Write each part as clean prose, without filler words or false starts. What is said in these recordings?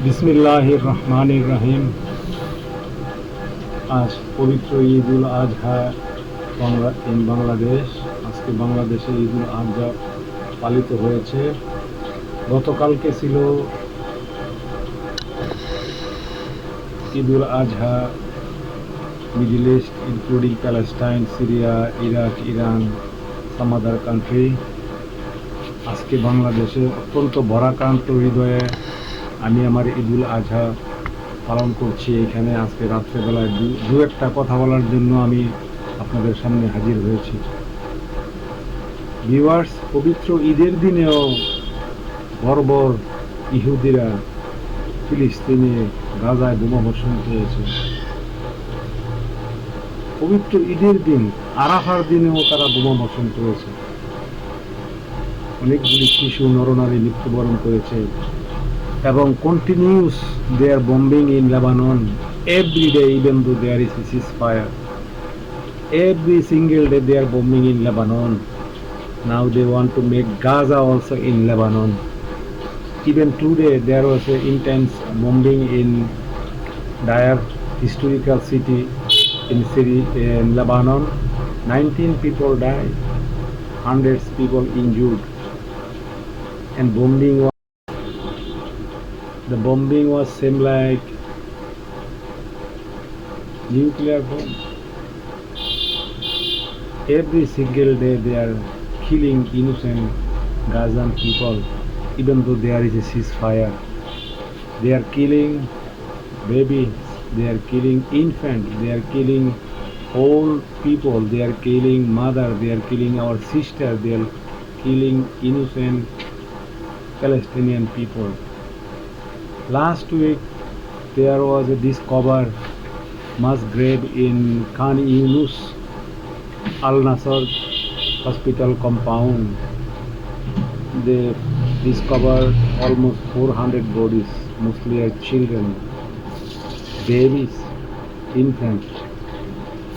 বিসমিল্লাহির রহমানির রহিম। আজ পবিত্র ঈদুল আজহা বাংলাদেশ। আজকে বাংলাদেশে ঈদুল আজহা পালিত হয়েছে। গতকালকে ছিল Eid-ul Azha Middle East including Palestine, Syria, Iraq, Iran, some other country. আজকে বাংলাদেশে অত্যন্ত ভরাক্রান্ত হৃদয়ে আমি আমার ঈদুল আজহা পালন করছি। এখানে আজকে রাত্রেবেলায় দু একটা কথা বলার জন্য আমি আপনাদের সামনে হাজির হয়েছি। ভিউয়ার্স, পবিত্র ঈদের দিনেও বর্বর ইহুদিরা ফিলিস্তিনে গাজায় বোমাবর্ষণ করেছে। পবিত্র ঈদের দিন আরাফার দিনেও তারা বোমাবর্ষণ করেছে। অনেকগুলি শিশু নরনারী মৃত্যুবরণ করেছে এবং continuous they are bombing in Lebanon every day, even though there is a ceasefire. Every single day they are bombing in Lebanon. Now they want to make Gaza also in Lebanon. Even today there was an intense bombing in Deir historical city in Lebanon. 19 people died, hundreds people injured, and the bombing was same like nuclear bomb. Every single day they are killing innocent Gazan people, even though there is a ceasefire. They are killing babies, they are killing infants, they are killing old people, they are killing mother, they are killing our sister, they are killing innocent Palestinian people. Last week there was a discovered mass grave in Khan Yunus Al Nasser hospital compound. They discovered almost 400 bodies, mostly as children, babies, infants,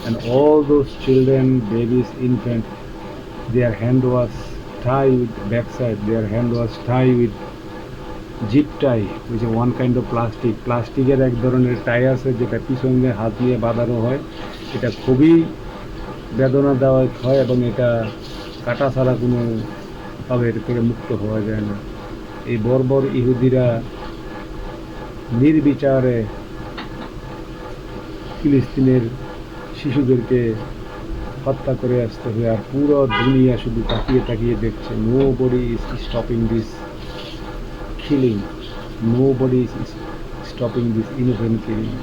and all those children, babies, infants, their hand was tied with backside, their hand was tied with zip tie, which is one kind of প্লাস্টিকের এক ধরনের টাই আছে যেটা পিছনে হাত দিয়ে বাঁধানো হয়। এটা খুবই বেদনাদায়ক হয় এবং এটা কাটা ছাড়া কোনোভাবে এর থেকে মুক্ত হওয়া যায় না। এই বর্বর ইহুদিরা নির্বিচারে ফিলিস্তিনের শিশুদেরকে হত্যা করে আসতে হবে, আর পুরো দুনিয়া শুধু তাকিয়ে তাকিয়ে দেখছে। Nobody is stopping this killing. Nobody is stopping this innocent killing.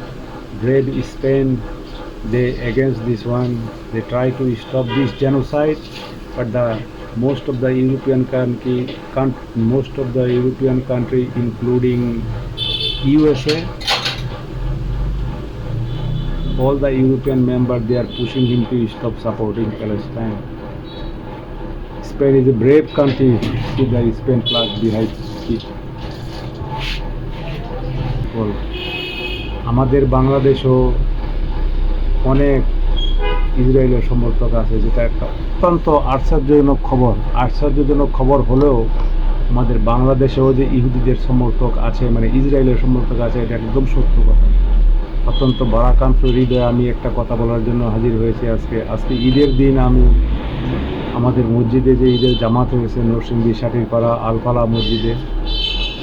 Great Spain, they against this one. They try to stop this genocide, but most of the European country, including USA, all the European members, they are pushing him to stop supporting Palestine. Spain is a brave country with the Spain flag behind it. আমাদের বাংলাদেশও অনেক ইসরায়েলের সমর্থক আছে, যেটা একটা অত্যন্ত আশ্চর্যজনক খবর হলেও আমাদের বাংলাদেশেও যে ইহুদিদের সমর্থক আছে, মানে ইসরায়েলের সমর্থক আছে, এটা একদম সত্য কথা। অত্যন্ত ভারাক্রান্ত হৃদয়ে আমি একটা কথা বলার জন্য হাজির হয়েছি আজকে ঈদের দিন। আমি আমাদের মসজিদে যে ঈদের জামাত হয়েছে নরসিংদী সাটিরপাড়া আলফালা মসজিদে,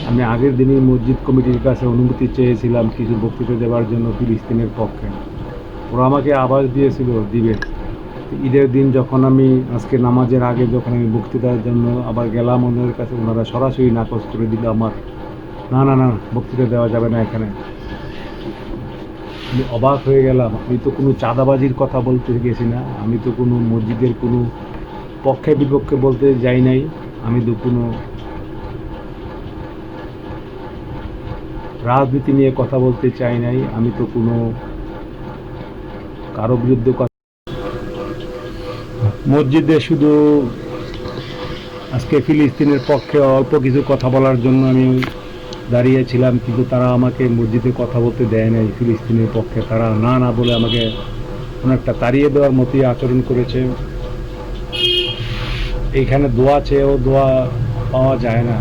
আমি আগের দিনই মসজিদ কমিটির কাছে অনুমতি চেয়েছিলাম কিছু বক্তৃতা দেওয়ার জন্য ফিলিস্তিনের পক্ষে। ওরা আমাকে আভাস দিয়েছিল দিবে। ঈদের দিন যখন আমি আজকে নামাজের আগে যখন আমি বক্তৃতার জন্য আবার গেলাম ওনাদের কাছে, ওনারা সরাসরি নাকচ করে দিল আমার, না বক্তৃতা দেওয়া যাবে না এখানে। আমি অবাক হয়ে গেলাম। আমি তো কোনো চাঁদাবাজির কথা বলতে গেছি না, আমি তো কোনো মসজিদের কোনো পক্ষে বিপক্ষে বলতে যাই নাই, আমি তো কোনো রাজনীতি নিয়ে কথা বলতে চাই নাই, আমি তো কোনো কারো বিরুদ্ধে মসজিদে শুধু আজকে ফিলিস্তিনের পক্ষে অল্প কিছু কথা বলার জন্য আমি দাঁড়িয়েছিলাম, কিন্তু তারা আমাকে মসজিদে কথা বলতে দেয় নাই ফিলিস্তিনের পক্ষে। তারা না বলে আমাকে অনেকটা তাড়িয়ে দেওয়ার মতোই আচরণ করেছে। এইখানে দোয়া চেয়েও দোয়া পাওয়া যায় না।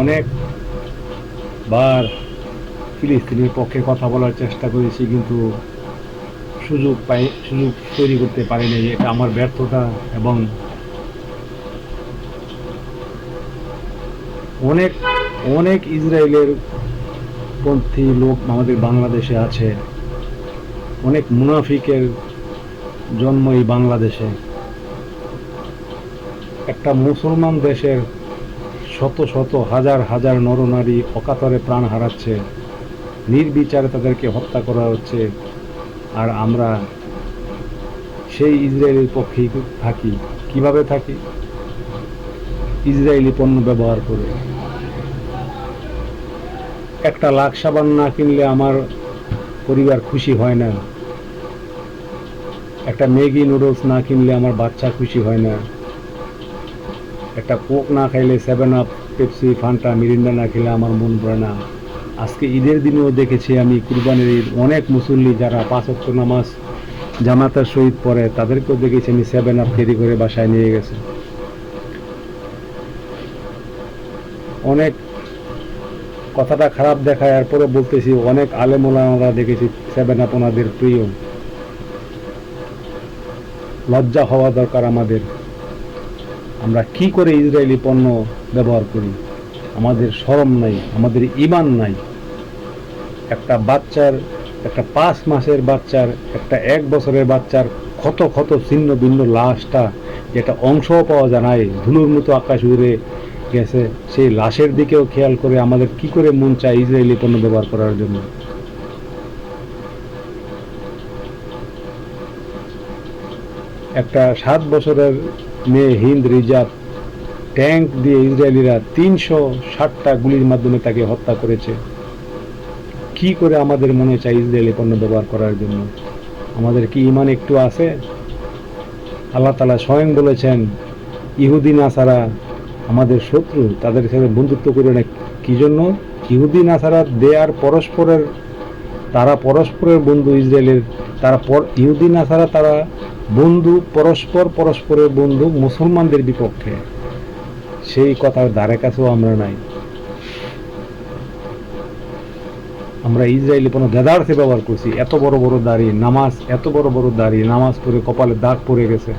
অনেকবার ফিলিস্তিনের পক্ষে কথা বলার চেষ্টা করেছি, কিন্তু সুযোগ তৈরি করতে পারিনি। এটা আমার ব্যর্থতা। এবং অনেক অনেক ইসরায়েলের পন্থী লোক আমাদের বাংলাদেশে আছে। অনেক মুনাফিকের জন্ম এই বাংলাদেশে। একটা মুসলমান দেশের শত শত হাজার হাজার নরনারী অকাতরে প্রাণ হারাচ্ছে, নির্বিচারে তাদেরকে হত্যা করা হচ্ছে, আর আমরা সেই ইসরায়েলের পক্ষেই থাকি। কিভাবে থাকি? ইসরায়েলি পণ্য ব্যবহার করে। একটা লাক্স সাবান না কিনলে আমার পরিবার খুশি হয় না। একটা ম্যাগি নুডলস না কিনলে আমার বাচ্চা খুশি হয় না। একটা কোক না খাইলে 7 আপ, পেপসি, ফান্টা, মিরিন্ডা না খেলে আমার মন ভরে না। আজকে ঈদের দিনেও দেখেছি আমি, কুরবানির ঈদ, অনেক মুসল্লি যারা 5 ওয়াক্ত নামাজ জামাতের সহিত পড়ে, তাদেরকেও দেখেছি আমি 7 আপ ক্যারি করে বাসায় নিয়ে গেছে। অনেক কথাটা খারাপ দেখায়, এরপরে বলতেছি অনেক আলেম ওলামারা দেখেছি 7 আপ ওনাদের প্রিয়। লজ্জা হওয়া দরকার আমাদের। আমরা কি করে ইসরায়েলি পণ্য ব্যবহার করি? আমাদের শরম নাই, আমাদের ঈমান নাই। একটা বাচ্চার, একটা 5 মাসের বাচ্চার, একটা 1 বছরের বাচ্চার ক্ষত ক্ষত ছিন্ন ভিন্ন লাশটা, যেটা অংশও পাওয়া যায় নাই, ধুলোর মতো আকাশ উড়ে গেছে, সেই লাশের দিকেও খেয়াল করে আমাদের কি করে মন চায় ইসরায়েলি পণ্য ব্যবহার করার জন্য। একটা 7 বছরের মেয়ে হিন্দ রিজাব, ট্যাঙ্ক দিয়ে ইসরায়েলিরা 360টা গুলির মাধ্যমে তাকে হত্যা করেছে। কি করে আমাদের মনে চায় ইসরায়েলি পণ্য ব্যবহার করার জন্য? আমাদের কি ঈমান একটু আছে? আল্লাহ তাআলা স্বয়ং বলেছেন, ইহুদি নাসারা আমাদের শত্রু, তাদের সাথে বন্ধুত্ব করে না। কি জন্য? ইহুদি নাসারা তারা পরস্পরের বন্ধু। ইসরায়েলের ইহুদি নাসারা তারা বন্ধু, পরস্পরের বন্ধু মুসলমানদের বিপক্ষে। সেই কথার ধারে কাছেও আমরা নাই। আমরা ইসরায়েলি পণ্য দেদারসে ব্যবহার করছি। এত বড় বড় দাড়ি, নামাজ পড়ে কপালে দাগ পড়ে গেছে,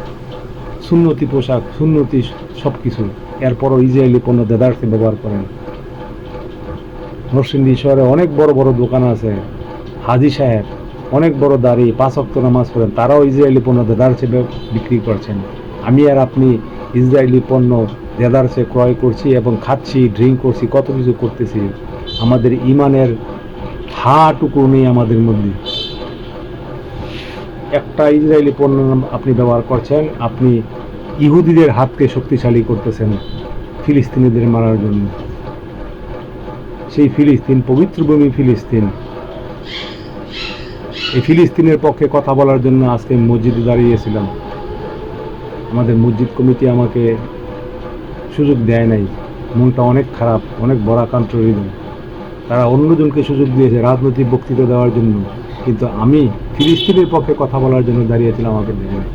সুন্নতি পোশাক, সুন্নতি সবকিছু, এরপরও ইসরায়েলি পণ্য দেদারসে ব্যবহার করেন। নরসিংদী শহরে অনেক বড় বড় দোকান আছে, হাজি সাহেব অনেক বড় দাড়ি, 5 ওয়াক্ত নামাজ পড়েন, তারাও ইসরায়েলি পণ্য দেদারসে বিক্রি করছেন। আমি আর আপনি ইসরায়েলি পণ্য দেদারসে ক্রয় করছি এবং খাচ্ছি, ড্রিঙ্ক করছি, কত কিছু করতেছি। আমাদের ঈমানের হাটুকু নেই আমাদের মধ্যে। একটা ইসরায়েলি পণ্য আপনি ব্যবহার করছেন, আপনি ইহুদিদের হাতকে শক্তিশালী করতেছেন ফিলিস্তিনিদের মারার জন্য। সেই ফিলিস্তিন, পবিত্র ভূমি ফিলিস্তিন, এই ফিলিস্তিনের পক্ষে কথা বলার জন্য আজকে মসজিদে দাঁড়িয়েছিলাম। আমাদের মসজিদ কমিটি আমাকে সুযোগ দেয় নাই। মনটা অনেক খারাপ, অনেক বড়াকান্ত হৃদয়। তারা অন্যজনকে সুযোগ দিয়েছে রাজনৈতিক বক্তৃতা দেওয়ার জন্য, কিন্তু আমি ফিলিস্তিনের পক্ষে কথা বলার জন্য দাঁড়িয়েছিলাম, আমাকে দেয় নাই।